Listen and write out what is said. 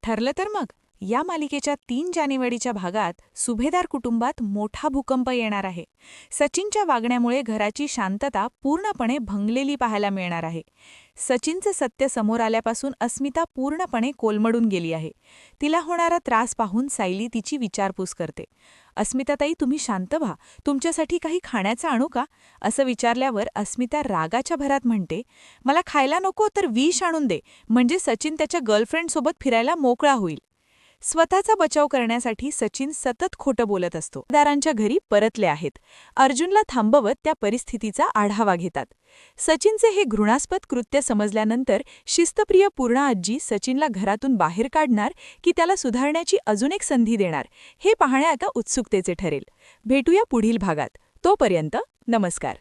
ठरलं तर मग या मालिकेच्या 3 जानेवारीच्या भागात सुभेदार कुटुंबात मोठा भूकंप येणार आहे. सचिनच्या वागण्यामुळे घराची शांतता पूर्णपणे भंगलेली पाहायला मिळणार आहे. सचिनचं सत्य समोर आल्यापासून अस्मिता पूर्णपणे कोलमडून गेली आहे. तिला होणारा त्रास पाहून सायली तिची विचारपूस करते. अस्मिताताई, तुम्ही शांत व्हा, तुमच्यासाठी काही खाण्याचं आणू का? असं विचारल्यावर अस्मिता रागाच्या भरात म्हणते, मला खायला नको तर विष आणून दे, म्हणजे सचिन त्याच्या गर्लफ्रेंडसोबत फिरायला मोकळा होईल. स्वतःचा बचाव करण्यासाठी सचिन सतत खोटं बोलत असतो. दारांच्या घरी परतले आहेत. अर्जुनला थांबवत त्या परिस्थितीचा आढावा घेतात. सचिनचे हे घृणास्पद कृत्य समजल्यानंतर शिस्तप्रिय पूर्णा आजी सचिनला घरातून बाहेर काढणार की त्याला सुधारण्याची अजून एक संधी देणार, हे पाहणे आता उत्सुकतेचे ठरेल. भेटूया पुढील भागात. तोपर्यंत नमस्कार.